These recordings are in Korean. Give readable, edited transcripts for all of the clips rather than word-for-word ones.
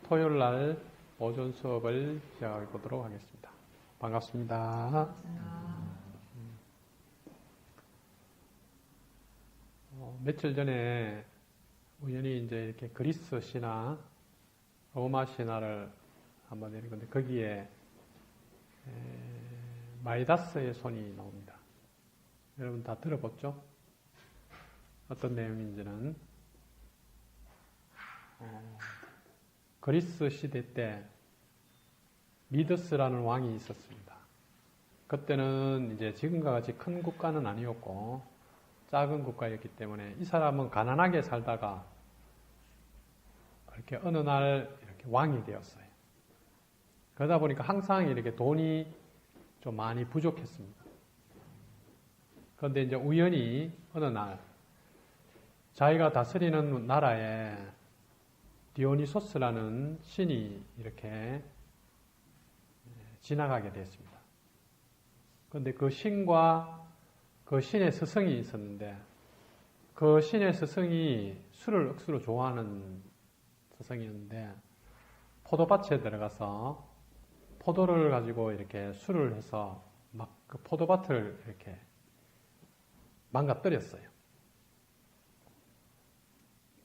토요일 날 오전 수업을 시작해 보도록 하겠습니다. 반갑습니다. 며칠 전에 우연히 이제 이렇게 그리스 신화, 로마 신화를 한번 읽었는데 거기에 마이다스의 손이 나옵니다. 여러분 다 들어봤죠? 어떤 내용인지는 그리스 시대 때 미드스라는 왕이 있었습니다. 그때는 이제 지금과 같이 큰 국가는 아니었고 작은 국가였기 때문에 이 사람은 가난하게 살다가 이렇게 어느 날 이렇게 왕이 되었어요. 그러다 보니까 항상 이렇게 돈이 좀 많이 부족했습니다. 그런데 이제 우연히 어느 날 자기가 다스리는 나라에 디오니소스라는 신이 이렇게 지나가게 됐습니다. 그런데 그 신과 그 신의 스승이 있었는데 그 신의 스승이 술을 억수로 좋아하는 스승이었는데 포도밭에 들어가서 포도를 가지고 이렇게 술을 해서 막 그 포도밭을 이렇게 망가뜨렸어요.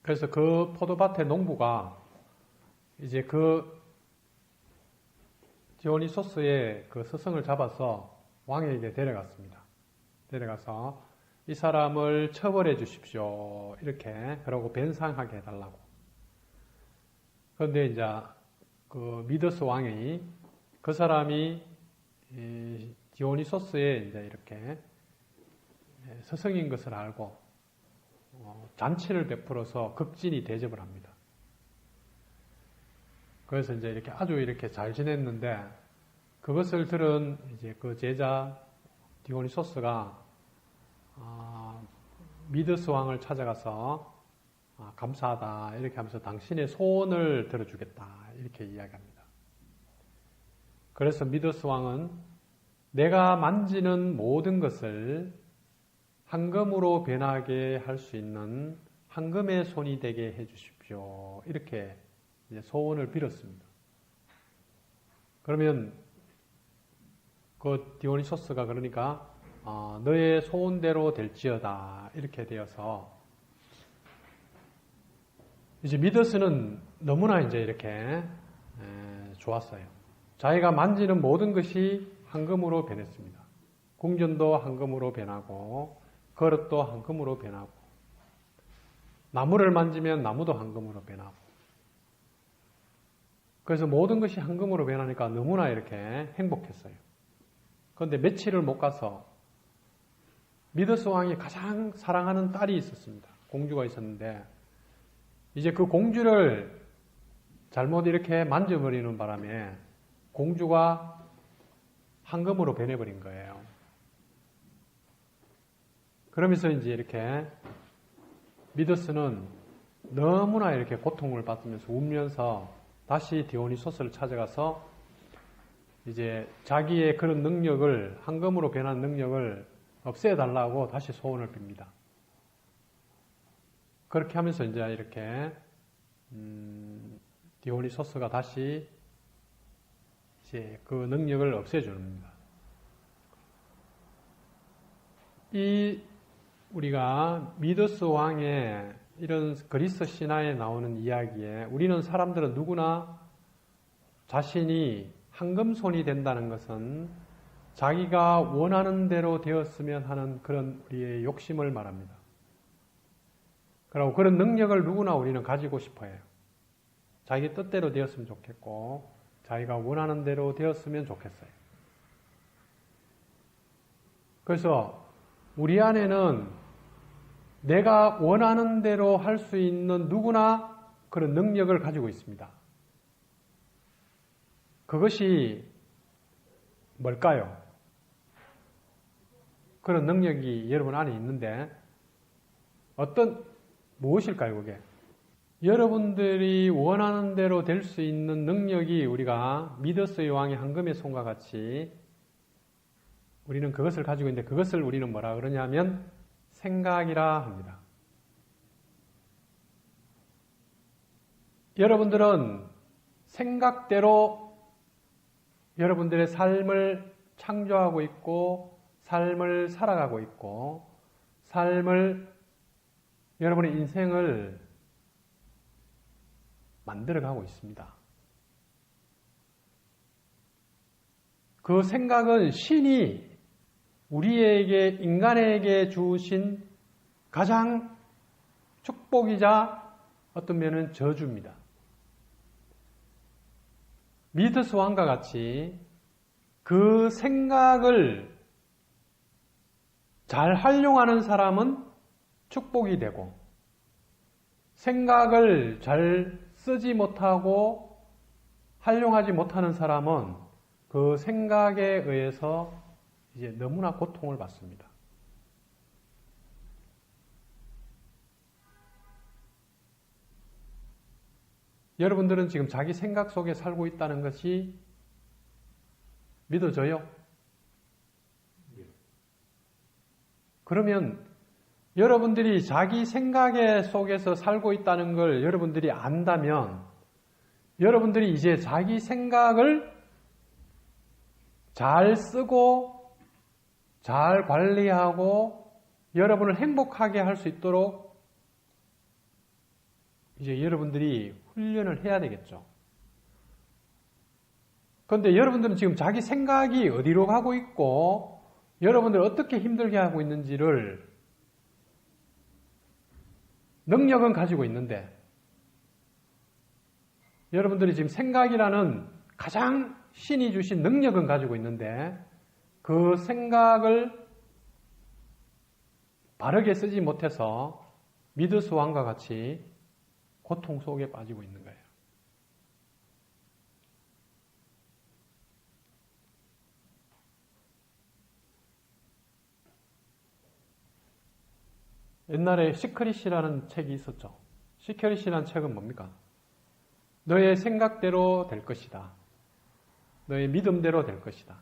그래서 그 포도밭의 농부가 이제 그 디오니소스의 그 스승을 잡아서 왕에게 데려갔습니다. 데려가서 이 사람을 처벌해 주십시오. 이렇게 그러고 변상하게 해달라고. 그런데 이제 그 미드스 왕이 그 사람이 디오니소스의 이제 이렇게 스승인 것을 알고 잔치를 베풀어서 극진히 대접을 합니다. 그래서 이제 이렇게 아주 이렇게 잘 지냈는데 그것을 들은 이제 그 제자 디오니소스가 미드스 왕을 찾아가서 감사하다 이렇게 하면서 당신의 소원을 들어주겠다 이렇게 이야기합니다. 그래서 미드스 왕은 내가 만지는 모든 것을 황금으로 변하게 할 수 있는 황금의 손이 되게 해주십시오. 이렇게 이제 소원을 빌었습니다. 그러면 그 디오니소스가 그러니까 너의 소원대로 될지어다 이렇게 되어서 이제 미드스는 너무나 이제 이렇게 좋았어요. 자기가 만지는 모든 것이 황금으로 변했습니다. 궁전도 황금으로 변하고 그릇도 황금으로 변하고 나무를 만지면 나무도 황금으로 변하고 그래서 모든 것이 황금으로 변하니까 너무나 이렇게 행복했어요. 그런데 며칠을 못 가서 미드스 왕이 가장 사랑하는 딸이 있었습니다. 공주가 있었는데 이제 그 공주를 잘못 이렇게 만져버리는 바람에 공주가 황금으로 변해버린 거예요. 그러면서 이제 이렇게 미드스는 너무나 이렇게 고통을 받으면서 울면서 다시 디오니소스를 찾아가서 이제 자기의 그런 능력을 황금으로 변한 능력을 없애달라고 다시 소원을 빕니다. 그렇게 하면서 이제 이렇게 디오니소스가 다시 이제 그 능력을 없애줍니다. 이 우리가 미드스 왕의 이런 그리스 신화에 나오는 이야기에 우리는 사람들은 누구나 자신이 황금손이 된다는 것은 자기가 원하는 대로 되었으면 하는 그런 우리의 욕심을 말합니다. 그리고 그런 능력을 누구나 우리는 가지고 싶어 해요. 자기 뜻대로 되었으면 좋겠고 자기가 원하는 대로 되었으면 좋겠어요. 그래서 우리 안에는 내가 원하는 대로 할 수 있는 누구나 그런 능력을 가지고 있습니다. 그것이 뭘까요? 그런 능력이 여러분 안에 있는데 무엇일까요, 그게? 여러분들이 원하는 대로 될 수 있는 능력이 우리가 미드스의 왕의 황금의 손과 같이 우리는 그것을 가지고 있는데 그것을 우리는 뭐라 그러냐면 생각이라 합니다. 여러분들은 생각대로 여러분들의 삶을 창조하고 있고 삶을 살아가고 있고 여러분의 인생을 만들어가고 있습니다. 그 생각은 신이 우리에게 인간에게 주신 가장 축복이자 어떤 면은 저주입니다. 미드스 왕과 같이 그 생각을 잘 활용하는 사람은 축복이 되고 생각을 잘 쓰지 못하고 활용하지 못하는 사람은 그 생각에 의해서 이제 너무나 고통을 받습니다. 여러분들은 지금 자기 생각 속에 살고 있다는 것이 믿어져요? 그러면 여러분들이 자기 생각 속에서 살고 있다는 걸 여러분들이 안다면 여러분들이 이제 자기 생각을 잘 쓰고 잘 관리하고 여러분을 행복하게 할 수 있도록 이제 여러분들이 훈련을 해야 되겠죠. 그런데 여러분들은 지금 자기 생각이 어디로 가고 있고 여러분들 어떻게 힘들게 하고 있는지를 능력은 가지고 있는데 여러분들이 지금 생각이라는 가장 신이 주신 능력은 가지고 있는데 그 생각을 바르게 쓰지 못해서 미드스 왕과 같이 고통 속에 빠지고 있는 거예요. 옛날에 시크릿이라는 책이 있었죠. 시크릿이라는 책은 뭡니까? 너의 생각대로 될 것이다. 너의 믿음대로 될 것이다.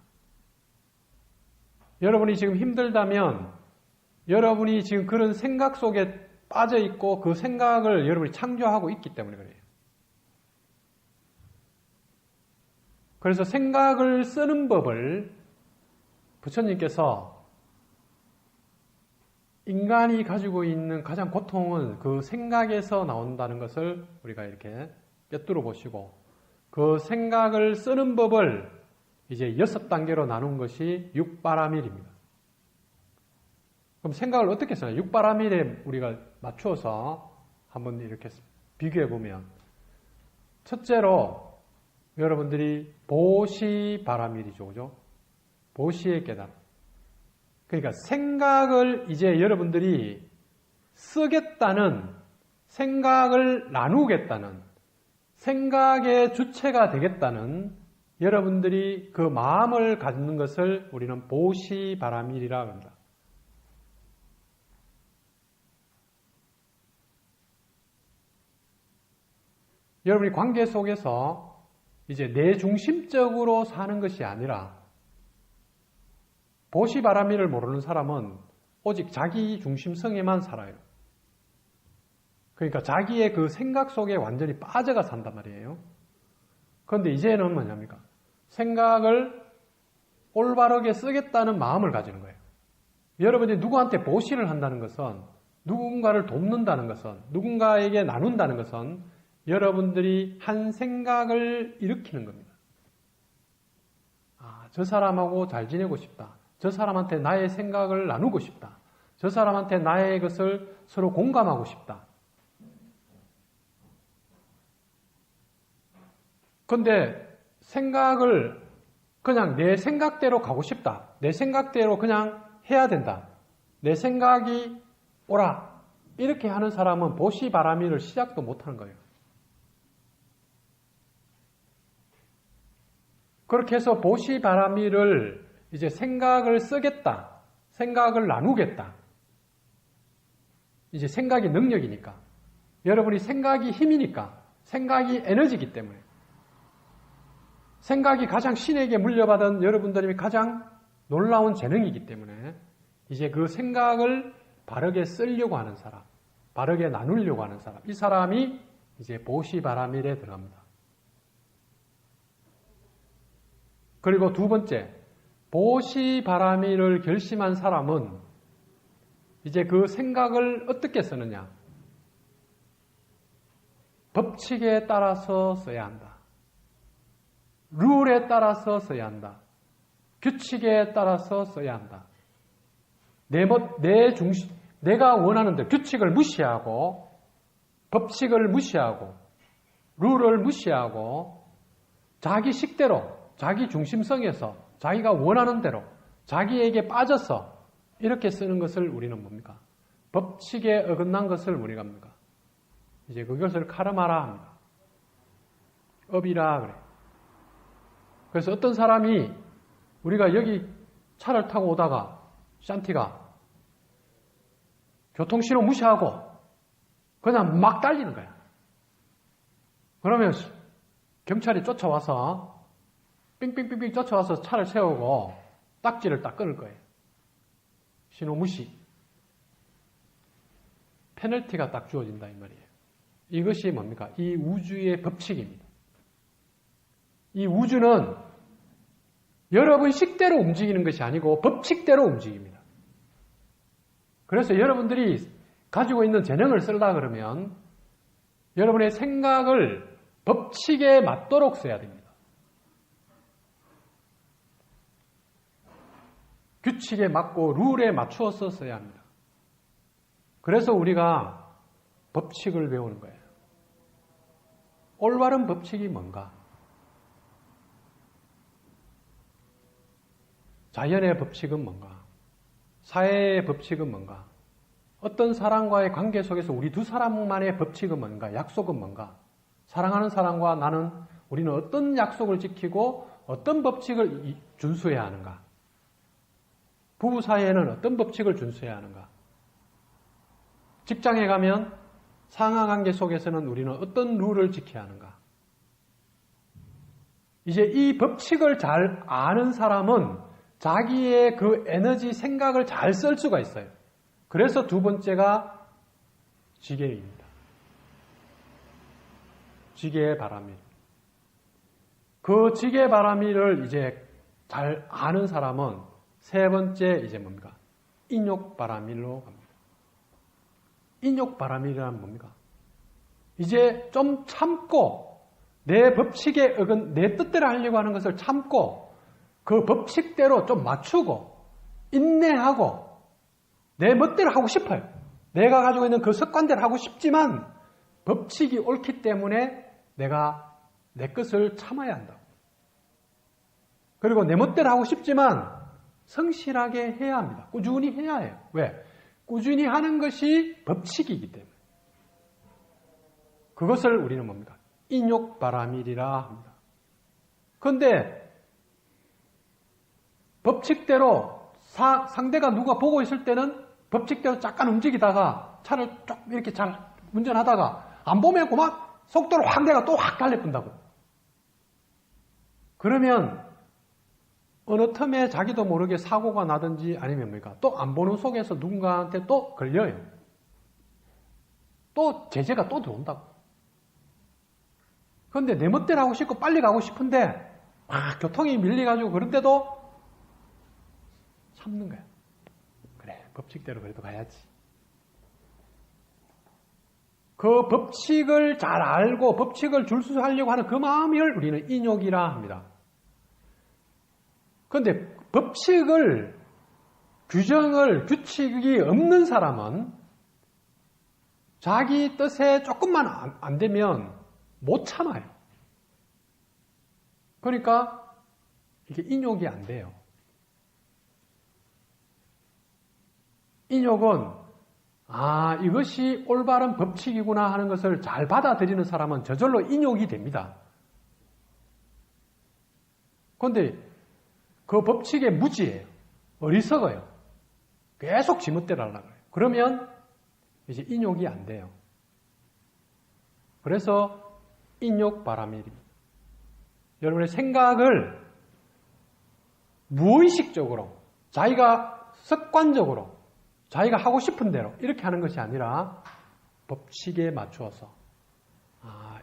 여러분이 지금 힘들다면 여러분이 지금 그런 생각 속에 빠져 있고 그 생각을 여러분이 창조하고 있기 때문에 그래요. 그래서 생각을 쓰는 법을 부처님께서 인간이 가지고 있는 가장 고통은 그 생각에서 나온다는 것을 우리가 이렇게 꿰뚫어 보시고 그 생각을 쓰는 법을 이제 6단계로 나눈 것이 6바라밀입니다. 그럼 생각을 어떻게 써요? 6바라밀에 우리가 맞추어서 한번 이렇게 비교해 보면 첫째로 여러분들이 보시바라밀이죠. 그죠? 보시의 깨달음. 그러니까 생각을 이제 여러분들이 쓰겠다는 생각을 나누겠다는 생각의 주체가 되겠다는 여러분들이 그 마음을 갖는 것을 우리는 보시바라밀이라고 합니다. 여러분이 관계 속에서 이제 내 중심적으로 사는 것이 아니라 보시바라밀을 모르는 사람은 오직 자기 중심성에만 살아요. 그러니까 자기의 그 생각 속에 완전히 빠져가 산단 말이에요. 그런데 이제는 뭐냐니까? 생각을 올바르게 쓰겠다는 마음을 가지는 거예요. 여러분이 누구한테 보시를 한다는 것은 누군가를 돕는다는 것은 누군가에게 나눈다는 것은 여러분들이 한 생각을 일으키는 겁니다. 아, 저 사람하고 잘 지내고 싶다. 저 사람한테 나의 생각을 나누고 싶다. 저 사람한테 나의 것을 서로 공감하고 싶다. 근데 생각을 그냥 내 생각대로 가고 싶다. 내 생각대로 그냥 해야 된다. 내 생각이 옳아. 이렇게 하는 사람은 보시바라밀을 시작도 못하는 거예요. 그렇게 해서 보시바라밀을 이제 생각을 쓰겠다. 생각을 나누겠다. 이제 생각이 능력이니까. 여러분이 생각이 힘이니까. 생각이 에너지이기 때문에. 생각이 가장 신에게 물려받은 여러분들이 가장 놀라운 재능이기 때문에 이제 그 생각을 바르게 쓰려고 하는 사람, 바르게 나누려고 하는 사람, 이 사람이 이제 보시바라밀에 들어갑니다. 그리고 두 번째, 보시바라미를 결심한 사람은 이제 그 생각을 어떻게 쓰느냐? 법칙에 따라서 써야 한다. 룰에 따라서 써야 한다. 규칙에 따라서 써야 한다. 내가 원하는 대로 규칙을 무시하고 법칙을 무시하고 룰을 무시하고 자기 식대로 자기 중심성에서 자기가 원하는 대로 자기에게 빠져서 이렇게 쓰는 것을 우리는 뭡니까? 법칙에 어긋난 것을 우리가 뭡니까? 이제 그것을 카르마라 합니다. 업이라 그래. 그래서 어떤 사람이 우리가 여기 차를 타고 오다가 샨티가 교통신호 무시하고 그냥 막 달리는 거야. 그러면 경찰이 쫓아와서 삥삥삥삥 쫓아와서 차를 세우고 딱지를 딱 끊을 거예요. 신호 무시. 페널티가 딱 주어진다 이 말이에요. 이것이 뭡니까? 이 우주의 법칙입니다. 이 우주는 여러분 식대로 움직이는 것이 아니고 법칙대로 움직입니다. 그래서 여러분들이 가지고 있는 재능을 쓰려다 그러면 여러분의 생각을 법칙에 맞도록 써야 됩니다. 규칙에 맞고 룰에 맞추어서 써야 합니다. 그래서 우리가 법칙을 배우는 거예요. 올바른 법칙이 뭔가? 자연의 법칙은 뭔가? 사회의 법칙은 뭔가? 어떤 사람과의 관계 속에서 우리 두 사람만의 법칙은 뭔가? 약속은 뭔가? 사랑하는 사람과 나는 우리는 어떤 약속을 지키고 어떤 법칙을 준수해야 하는가? 부부 사이에는 어떤 법칙을 준수해야 하는가? 직장에 가면 상하관계 속에서는 우리는 어떤 룰을 지켜야 하는가? 이제 이 법칙을 잘 아는 사람은 자기의 그 에너지 생각을 잘 쓸 수가 있어요. 그래서 두 번째가 지계입니다. 지계의 바람일. 그 지계 바람일을 이제 잘 아는 사람은 세 번째 이제 뭡니까? 인욕 바람일로 갑니다. 인욕 바람일이란 뭡니까? 이제 좀 참고 내 법칙에 내 뜻대로 하려고 하는 것을 참고 그 법칙대로 좀 맞추고 인내하고 내 멋대로 하고 싶어요. 내가 가지고 있는 그 습관대로 하고 싶지만 법칙이 옳기 때문에 내가 내 것을 참아야 한다고. 그리고 내 멋대로 하고 싶지만 성실하게 해야 합니다. 꾸준히 해야 해요. 왜? 꾸준히 하는 것이 법칙이기 때문에. 그것을 우리는 뭡니까? 인욕바라밀이라 합니다. 그런데 법칙대로 상대가 누가 보고 있을 때는 법칙대로 잠깐 움직이다가 차를 쭉 이렇게 잘 운전하다가 안 보면 그만 속도를 확 내가 또 확 달래뿐다고. 그러면 어느 틈에 자기도 모르게 사고가 나든지 아니면 뭡니까? 또 안 보는 속에서 누군가한테 또 걸려요. 또 제재가 또 들어온다고. 그런데 내 멋대로 하고 싶고 빨리 가고 싶은데 막 교통이 밀려가지고 그런데도 참는 거야. 그래, 법칙대로 그래도 가야지. 그 법칙을 잘 알고 법칙을 줄수하려고 하는 그 마음을 우리는 인욕이라 합니다. 그런데 법칙을, 규칙이 없는 사람은 자기 뜻에 조금만 안 되면 못 참아요. 그러니까 이게 인욕이 안 돼요. 인욕은 이것이 올바른 법칙이구나 하는 것을 잘 받아들이는 사람은 저절로 인욕이 됩니다. 그런데 그 법칙에 무지해요. 어리석어요. 계속 지멋대로 하려고 해요. 그러면 이제 인욕이 안 돼요. 그래서 인욕 바라밀입니다. 여러분의 생각을 무의식적으로 자기가 습관적으로 자기가 하고 싶은 대로 이렇게 하는 것이 아니라 법칙에 맞추어서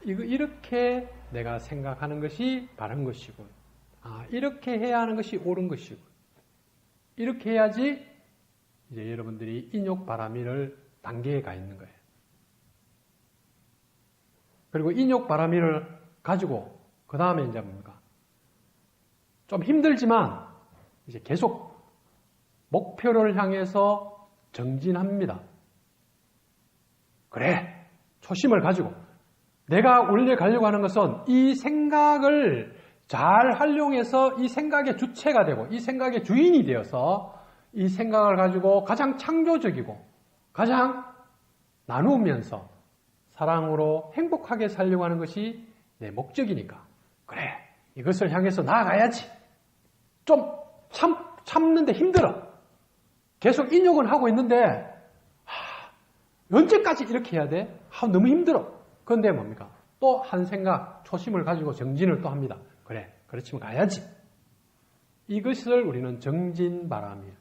이렇게 내가 생각하는 것이 바른 것이군 이렇게 해야 하는 것이 옳은 것이고, 이렇게 해야지 이제 여러분들이 인욕바라밀을 단계에 가 있는 거예요. 그리고 인욕바라밀을 가지고 그 다음에 이제 뭡니까? 좀 힘들지만 이제 계속 목표를 향해서 정진합니다. 그래, 초심을 가지고 내가 원래 가려고 하는 것은 이 생각을 잘 활용해서 이 생각의 주체가 되고 이 생각의 주인이 되어서 이 생각을 가지고 가장 창조적이고 가장 나누면서 사랑으로 행복하게 살려고 하는 것이 내 목적이니까 그래, 이것을 향해서 나아가야지. 좀 참는데 힘들어. 계속 인욕은 하고 있는데 언제까지 이렇게 해야 돼? 너무 힘들어. 그런데 뭡니까? 또 한 생각, 초심을 가지고 정진을 또 합니다. 그래, 그렇지만 가야지. 이것을 우리는 정진바람이에요.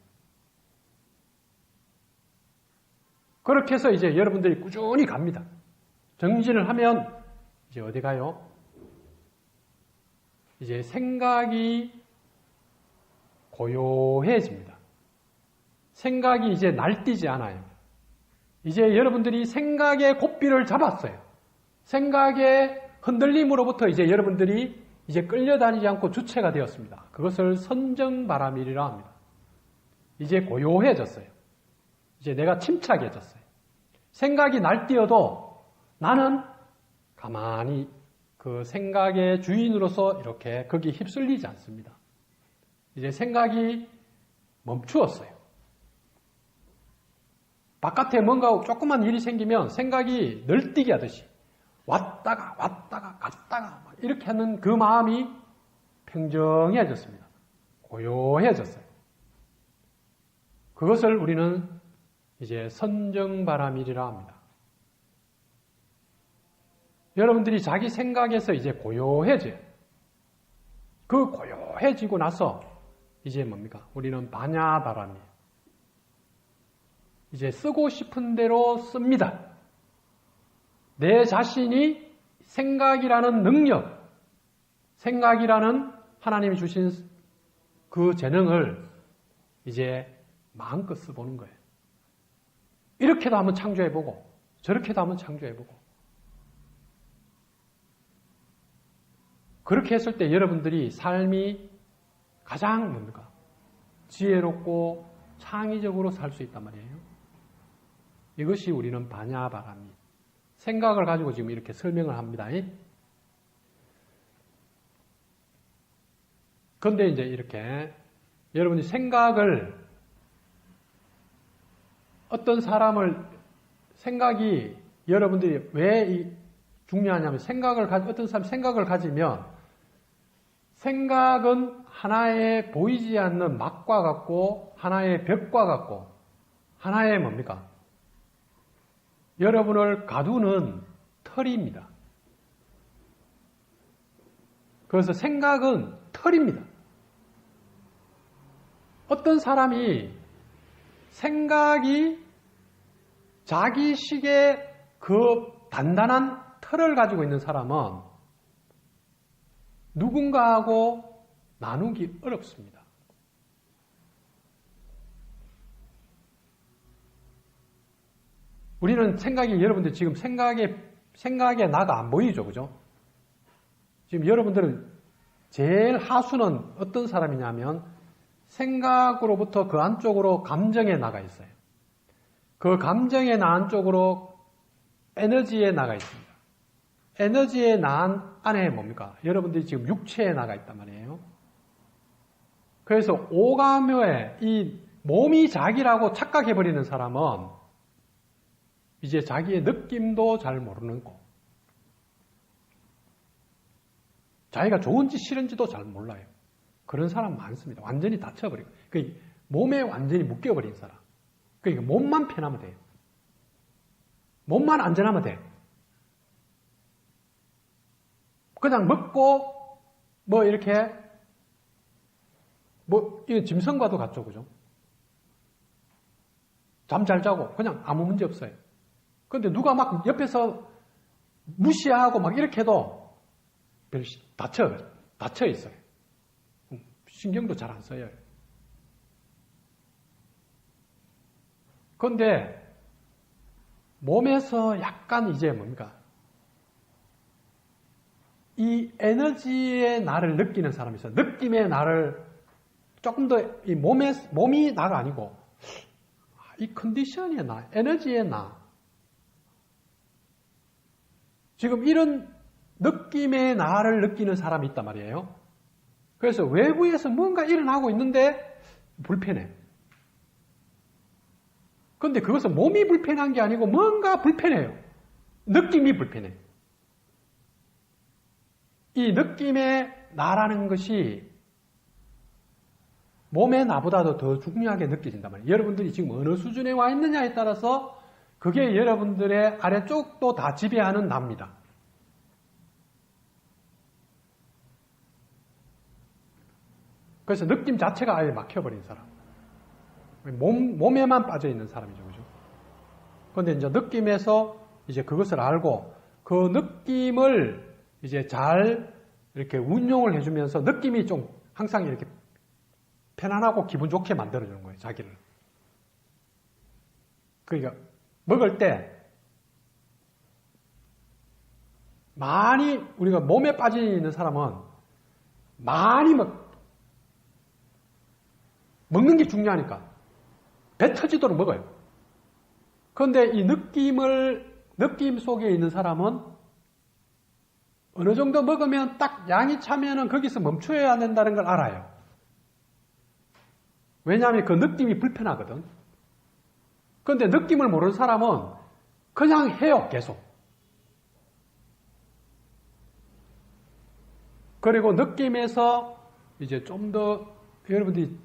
그렇게 해서 이제 여러분들이 꾸준히 갑니다. 정진을 하면 이제 어디 가요? 이제 생각이 고요해집니다. 생각이 이제 날뛰지 않아요. 이제 여러분들이 생각의 고삐를 잡았어요. 생각의 흔들림으로부터 이제 여러분들이 이제 끌려다니지 않고 주체가 되었습니다. 그것을 선정바람이라 합니다. 이제 고요해졌어요. 이제 내가 침착해졌어요. 생각이 날뛰어도 나는 가만히 그 생각의 주인으로서 이렇게 거기 휩쓸리지 않습니다. 이제 생각이 멈추었어요. 바깥에 뭔가 조그만 일이 생기면 생각이 널뛰기 하듯이 왔다가 갔다가 이렇게 하는 그 마음이 평정해졌습니다. 고요해졌어요. 그것을 우리는 이제 선정바람이라 합니다. 여러분들이 자기 생각에서 이제 고요해져요. 그 고요해지고 나서 이제 뭡니까? 우리는 반야바람이에요. 이제 쓰고 싶은 대로 씁니다. 내 자신이 생각이라는 능력, 생각이라는 하나님이 주신 그 재능을 이제 마음껏 써보는 거예요. 이렇게도 한번 창조해보고 저렇게도 한번 창조해보고 그렇게 했을 때 여러분들이 삶이 가장 뭡니까? 지혜롭고 창의적으로 살 수 있단 말이에요. 이것이 우리는 반야바람이 생각을 가지고 지금 이렇게 설명을 합니다. 그런데 이제 이렇게 여러분이 생각을 어떤 사람을 생각이 여러분들이 왜 중요하냐면 어떤 사람이 생각을 가지면 생각은 하나의 보이지 않는 막과 같고 하나의 벽과 같고 하나의 뭡니까? 여러분을 가두는 털입니다. 그래서 생각은 털입니다. 어떤 사람이 생각이 자기식의 그 단단한 털을 가지고 있는 사람은 누군가하고 나누기 어렵습니다. 우리는 여러분들 지금 생각에 나가 안 보이죠, 그죠? 지금 여러분들은 제일 하수는 어떤 사람이냐면 생각으로부터 그 안쪽으로 감정에 나가 있어요. 그 감정의 나 안쪽으로 에너지에 나가 있습니다. 에너지의 나 안에 뭡니까? 여러분들이 지금 육체에 나가 있단 말이에요. 그래서 오감에 이 몸이 자기라고 착각해버리는 사람은 이제 자기의 느낌도 잘 모르는 거. 자기가 좋은지 싫은지도 잘 몰라요. 그런 사람 많습니다. 완전히 다쳐버리고. 몸에 완전히 묶여버린 사람. 그러니까 몸만 편하면 돼요. 몸만 안전하면 돼. 그냥 먹고 이렇게 이 짐승과도 같죠, 그죠? 잠 잘 자고 그냥 아무 문제 없어요. 그런데 누가 막 옆에서 무시하고 막 이렇게 해도 다쳐 있어요. 신경도 잘 안 써요. 그런데 몸에서 약간 이제 뭡니까? 이 에너지의 나를 느끼는 사람이 있어요. 느낌의 나를 조금 더 이 몸이 나가 아니고 이 컨디션의 나, 에너지의 나. 지금 이런 느낌의 나를 느끼는 사람이 있단 말이에요. 그래서 외부에서 뭔가 일어나고 있는데 불편해. 그런데 그것은 몸이 불편한 게 아니고 뭔가 불편해요. 느낌이 불편해. 이 느낌의 나라는 것이 몸의 나보다도 더 중요하게 느껴진단 말이에요. 여러분들이 지금 어느 수준에 와 있느냐에 따라서 그게 여러분들의 아래쪽도 다 지배하는 나입니다. 그래서 느낌 자체가 아예 막혀버린 사람. 몸에만 빠져있는 사람이죠. 그죠? 그런데 이제 느낌에서 이제 그것을 알고 그 느낌을 이제 잘 이렇게 운용을 해주면서 느낌이 좀 항상 이렇게 편안하고 기분 좋게 만들어주는 거예요, 자기를. 그러니까 먹을 때 많이 우리가 몸에 빠져 있는 사람은 많이 먹는 게 중요하니까 배 터지도록 먹어요. 그런데 이 느낌 속에 있는 사람은 어느 정도 먹으면 딱 양이 차면은 거기서 멈춰야 된다는 걸 알아요. 왜냐하면 그 느낌이 불편하거든. 그런데 느낌을 모르는 사람은 그냥 해요, 계속. 그리고 느낌에서 이제 좀 더 여러분들이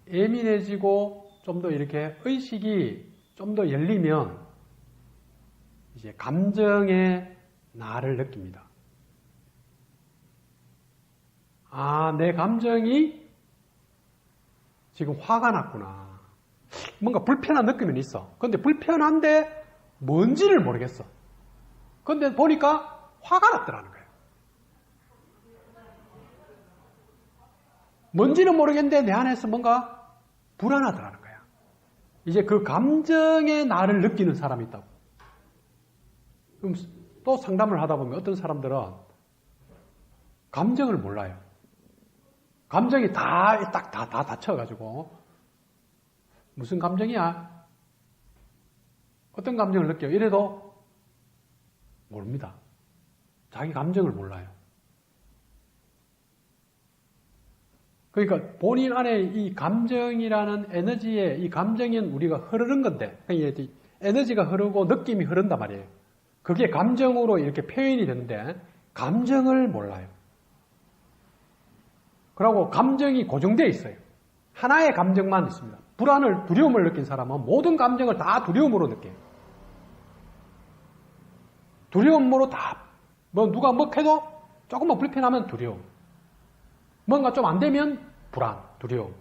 예민해지고 좀 더 이렇게 의식이 좀 더 열리면 이제 감정의 나를 느낍니다. 아, 내 감정이 지금 화가 났구나. 뭔가 불편한 느낌은 있어. 그런데 불편한데 뭔지를 모르겠어. 그런데 보니까 화가 났더라는 거예요. 뭔지는 모르겠는데 내 안에서 뭔가 불안하더라는 거야. 이제 그 감정의 나를 느끼는 사람이 있다고. 그럼 또 상담을 하다 보면 어떤 사람들은 감정을 몰라요. 감정이 다 닫혀가지고 무슨 감정이야? 어떤 감정을 느껴요? 이래도 모릅니다. 자기 감정을 몰라요. 그러니까 본인 안에 이 감정이라는 에너지에 이 감정은 우리가 흐르는 건데 에너지가 흐르고 느낌이 흐른단 말이에요. 그게 감정으로 이렇게 표현이 되는데 감정을 몰라요. 그리고 감정이 고정되어 있어요. 하나의 감정만 있습니다. 두려움을 느낀 사람은 모든 감정을 다 두려움으로 느껴요. 두려움으로 다, 누가 해도 조금만 불편하면 두려움. 뭔가 좀 안 되면 불안, 두려움.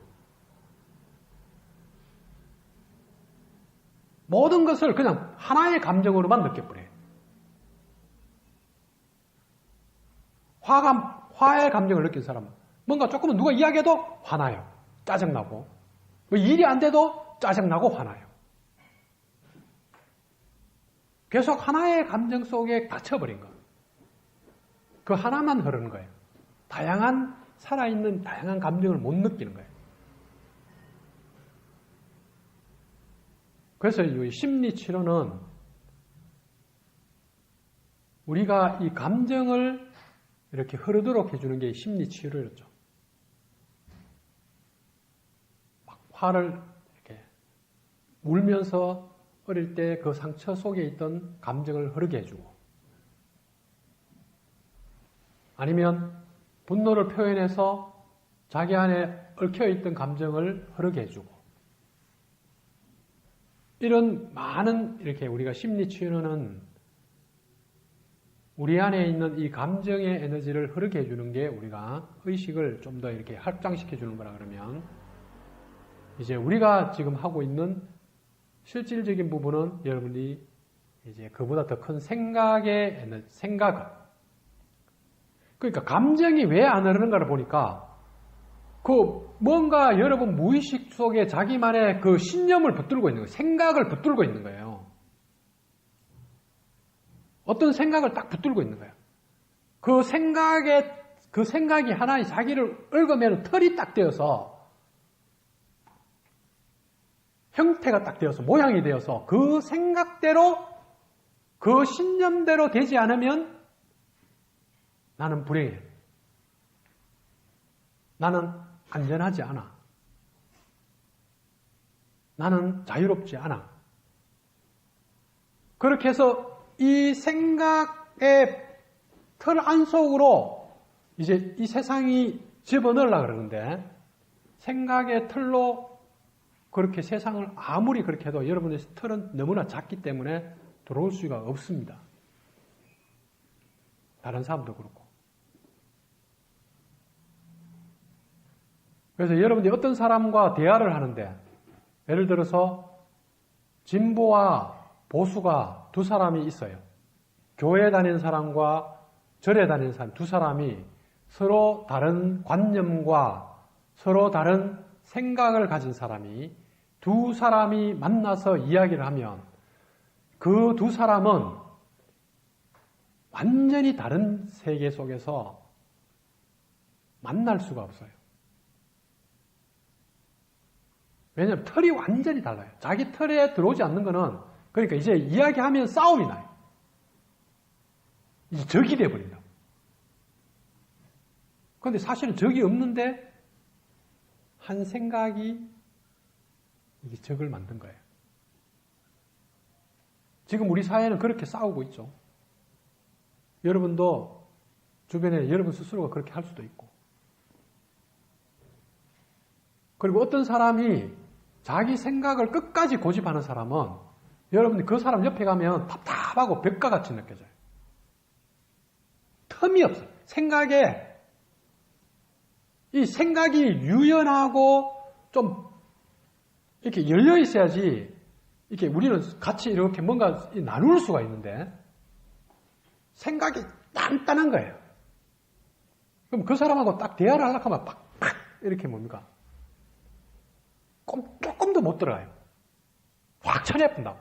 모든 것을 그냥 하나의 감정으로만 느껴버려요. 화의 감정을 느낀 사람은 뭔가 조금은 누가 이야기해도 화나요. 짜증나고. 일이 안 돼도 짜증나고 화나요. 계속 하나의 감정 속에 갇혀버린 거예요. 그 하나만 흐르는 거예요. 살아있는 다양한 감정을 못 느끼는 거예요. 그래서 이 심리치료는 우리가 이 감정을 이렇게 흐르도록 해주는 게 심리치료였죠. 화를 이렇게 울면서 어릴 때 그 상처 속에 있던 감정을 흐르게 해주고, 아니면 분노를 표현해서 자기 안에 얽혀있던 감정을 흐르게 해주고, 이런 많은 이렇게 우리가 심리치료는 우리 안에 있는 이 감정의 에너지를 흐르게 해주는 게 우리가 의식을 좀 더 이렇게 확장시켜 주는 거라 그러면, 이제 우리가 지금 하고 있는 실질적인 부분은 여러분이 이제 그보다 더 큰 생각의 에너지, 생각을. 그러니까 감정이 왜 안 흐르는가를 보니까 뭔가 여러분 무의식 속에 자기만의 그 신념을 붙들고 있는 거예요. 생각을 붙들고 있는 거예요. 어떤 생각을 딱 붙들고 있는 거예요. 그 생각이 하나의 자기를 얽으면 털이 딱 되어서 형태가 딱 되어서 모양이 되어서 그 생각대로 그 신념대로 되지 않으면 나는 불행해. 나는 안전하지 않아. 나는 자유롭지 않아. 그렇게 해서 이 생각의 틀 안속으로 이제 이 세상이 집어넣으려고 그러는데 생각의 틀로 그렇게 세상을 아무리 그렇게 해도 여러분의 틀은 너무나 작기 때문에 들어올 수가 없습니다. 다른 사람도 그렇고. 그래서 여러분들이 어떤 사람과 대화를 하는데 예를 들어서 진보와 보수가 두 사람이 있어요. 교회에 다니는 사람과 절에 다니는 사람 두 사람이 서로 다른 관념과 서로 다른 생각을 가진 사람이 두 사람이 만나서 이야기를 하면 그 두 사람은 완전히 다른 세계 속에서 만날 수가 없어요. 왜냐하면 틀이 완전히 달라요. 자기 틀에 들어오지 않는 거는 그러니까 이제 이야기하면 싸움이 나요. 이제 적이 돼버린다. 그런데 사실은 적이 없는데 한 생각이 이게 적을 만든 거예요. 지금 우리 사회는 그렇게 싸우고 있죠. 여러분도 주변에 여러분 스스로가 그렇게 할 수도 있고. 그리고 어떤 사람이 자기 생각을 끝까지 고집하는 사람은 여러분이 그 사람 옆에 가면 답답하고 벽과 같이 느껴져요. 틈이 없어요. 이 생각이 유연하고 좀 이렇게 열려 있어야지 이렇게 우리는 같이 이렇게 뭔가 나눌 수가 있는데 생각이 단단한 거예요. 그럼 그 사람하고 딱 대화를 하려고 하면 팍 이렇게 뭡니까? 조금도 못 들어가요. 확 쳐내본다고.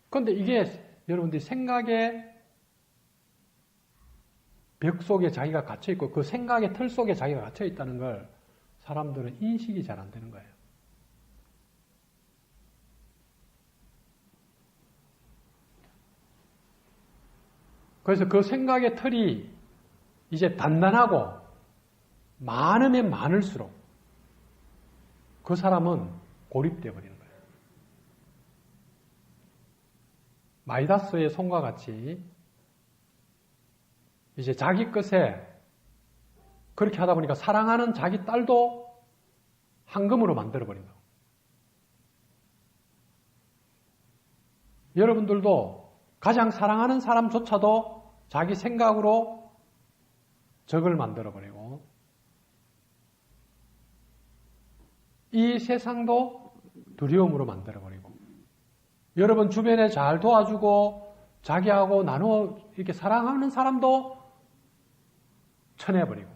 그런데 이게 여러분들이 생각의 벽 속에 자기가 갇혀있고 그 생각의 틀 속에 자기가 갇혀있다는 걸 사람들은 인식이 잘 안 되는 거예요. 그래서 그 생각의 틀이 이제 단단하고 많으면 많을수록 그 사람은 고립되어 버리는 거예요. 마이다스의 손과 같이 이제 자기 것에 그렇게 하다 보니까 사랑하는 자기 딸도 황금으로 만들어 버린다. 여러분들도 가장 사랑하는 사람조차도 자기 생각으로 적을 만들어 버리고 이 세상도 두려움으로 만들어 버리고 여러분 주변에 잘 도와주고 자기하고 나누어 이렇게 사랑하는 사람도 쳐내버리고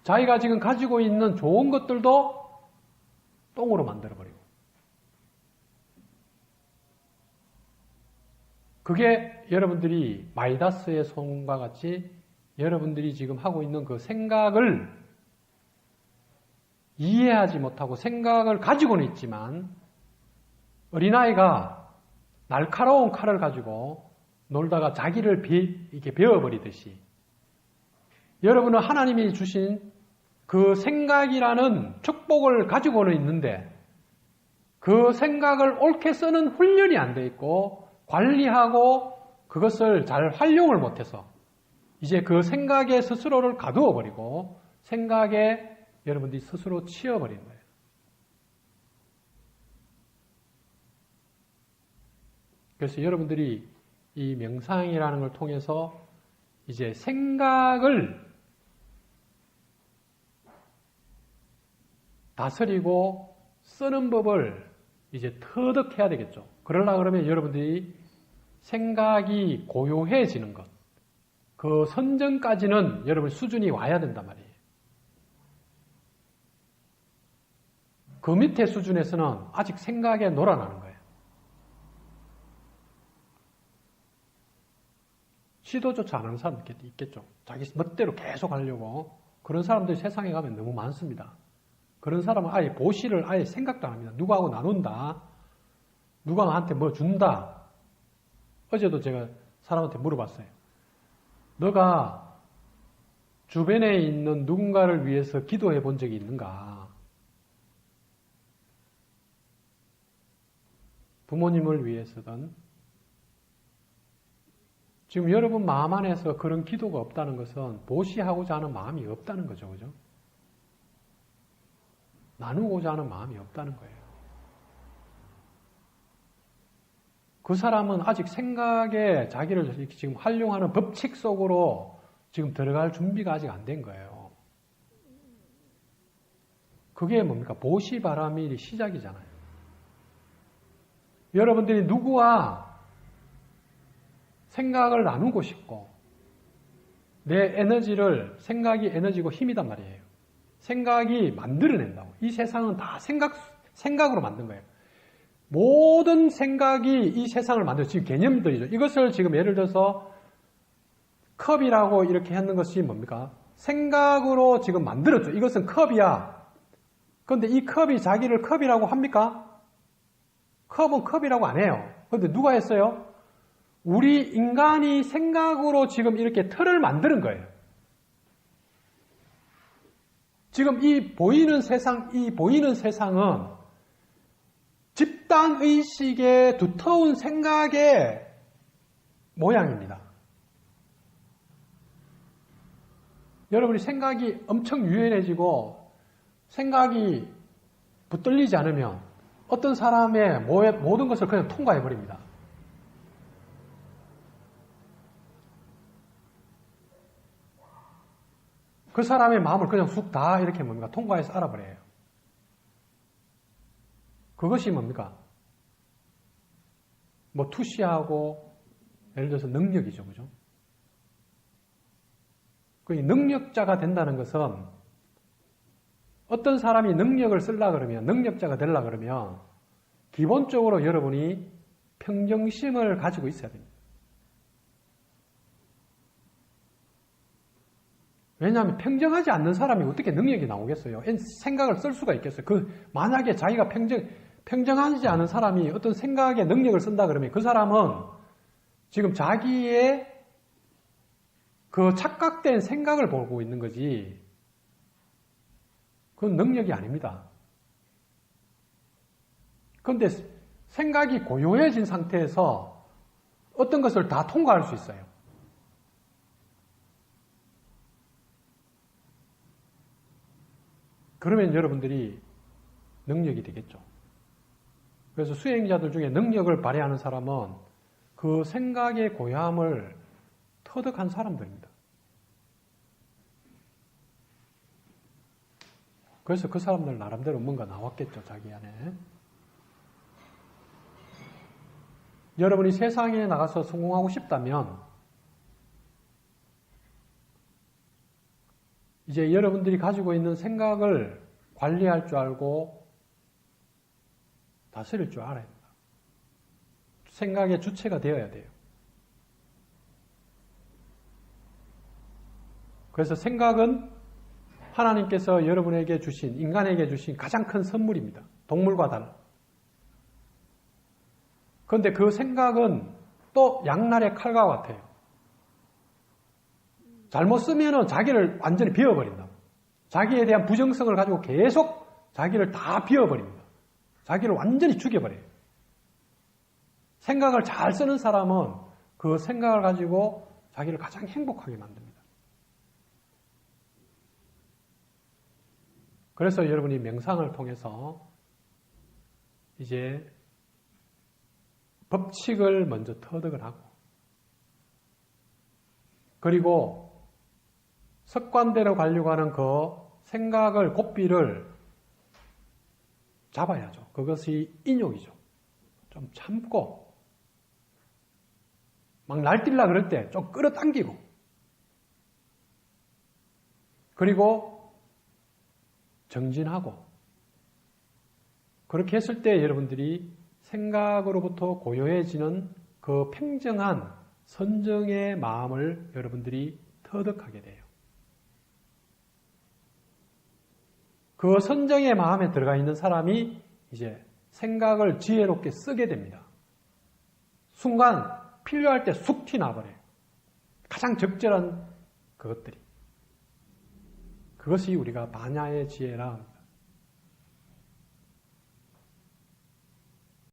자기가 지금 가지고 있는 좋은 것들도 똥으로 만들어버리고 그게 여러분들이 마이다스의 손과 같이 여러분들이 지금 하고 있는 그 생각을 이해하지 못하고 생각을 가지고는 있지만 어린아이가 날카로운 칼을 가지고 놀다가 자기를 이렇게 베어버리듯이 여러분은 하나님이 주신 그 생각이라는 축복을 가지고는 있는데 그 생각을 옳게 쓰는 훈련이 안 돼 있고 관리하고 그것을 잘 활용을 못해서 이제 그 생각에 스스로를 가두어 버리고 생각에 여러분들이 스스로 치여버린 거예요. 그래서 여러분들이 이 명상이라는 걸 통해서 이제 생각을 다스리고 쓰는 법을 이제 터득해야 되겠죠. 그러려고 그러면 여러분들이 생각이 고요해지는 것, 그 선정까지는 여러분 수준이 와야 된단 말이에요. 그 밑에 수준에서는 아직 생각에 놀아나는 거예요. 시도조차 안 하는 사람도 있겠죠. 자기 멋대로 계속 하려고. 그런 사람들이 세상에 가면 너무 많습니다. 그런 사람은 아예 보시를 아예 생각도 안 합니다. 누구하고 나눈다. 누가 나한테 뭐 준다. 어제도 제가 사람한테 물어봤어요. 너가 주변에 있는 누군가를 위해서 기도해 본 적이 있는가? 부모님을 위해서든. 지금 여러분 마음 안에서 그런 기도가 없다는 것은 보시하고자 하는 마음이 없다는 거죠. 그죠? 나누고자 하는 마음이 없다는 거예요. 그 사람은 아직 생각에 자기를 지금 활용하는 법칙 속으로 지금 들어갈 준비가 아직 안 된 거예요. 그게 뭡니까? 보시바람이 시작이잖아요. 여러분들이 누구와 생각을 나누고 싶고 내 에너지를 생각이 에너지고 힘이단 말이에요. 생각이 만들어낸다고. 이 세상은 다 생각으로 만든 거예요. 모든 생각이 이 세상을 만들어. 지금 개념들이죠. 이것을 지금 예를 들어서 컵이라고 이렇게 하는 것이 뭡니까? 생각으로 지금 만들었죠. 이것은 컵이야. 그런데 이 컵이 자기를 컵이라고 합니까? 컵은 컵이라고 안 해요. 그런데 누가 했어요? 우리 인간이 생각으로 지금 이렇게 틀을 만드는 거예요. 지금 이 보이는 세상은 집단의식의 두터운 생각의 모양입니다. 여러분이 생각이 엄청 유연해지고 생각이 붙들리지 않으면 어떤 사람의 모든 것을 그냥 통과해버립니다. 그 사람의 마음을 그냥 쑥 다 이렇게 뭡니까? 통과해서 알아버려요. 그것이 뭡니까? 뭐 투시하고 예를 들어서 능력이죠. 그죠? 그 능력자가 된다는 것은 어떤 사람이 능력을 쓰려고 그러면 능력자가 되려고 그러면 기본적으로 여러분이 평정심을 가지고 있어야 됩니다. 왜냐하면 평정하지 않는 사람이 어떻게 능력이 나오겠어요? 생각을 쓸 수가 있겠어요? 만약에 자기가 평정하지 않은 사람이 어떤 생각에 능력을 쓴다 그러면 그 사람은 지금 자기의 그 착각된 생각을 보고 있는 거지 그건 능력이 아닙니다. 그런데 생각이 고요해진 상태에서 어떤 것을 다 통과할 수 있어요. 그러면 여러분들이 능력이 되겠죠. 그래서 수행자들 중에 능력을 발휘하는 사람은 그 생각의 고요함을 터득한 사람들입니다. 그래서 그 사람들 나름대로 뭔가 나왔겠죠, 자기 안에. 여러분이 세상에 나가서 성공하고 싶다면 이제 여러분들이 가지고 있는 생각을 관리할 줄 알고 다스릴 줄 알아야 됩니다. 생각의 주체가 되어야 돼요. 그래서 생각은 하나님께서 여러분에게 주신, 인간에게 주신 가장 큰 선물입니다. 동물과 달라. 그런데 그 생각은 또 양날의 칼과 같아요. 잘못 쓰면은 자기를 완전히 비워버린다. 자기에 대한 부정성을 가지고 계속 자기를 다 비워버립니다. 자기를 완전히 죽여버려요. 생각을 잘 쓰는 사람은 그 생각을 가지고 자기를 가장 행복하게 만듭니다. 그래서 여러분이 명상을 통해서 이제 법칙을 먼저 터득을 하고 그리고 습관대로 가려고 하는 그 생각을, 고삐를 잡아야죠. 그것이 인욕이죠. 좀 참고 막 날뛸라 그럴 때 좀 끌어당기고 그리고 정진하고 그렇게 했을 때 여러분들이 생각으로부터 고요해지는 그 평정한 선정의 마음을 여러분들이 터득하게 돼요. 그 선정의 마음에 들어가 있는 사람이 이제 생각을 지혜롭게 쓰게 됩니다. 순간 필요할 때 쑥 튀나버려요. 가장 적절한 그것들이. 그것이 우리가 반야의 지혜라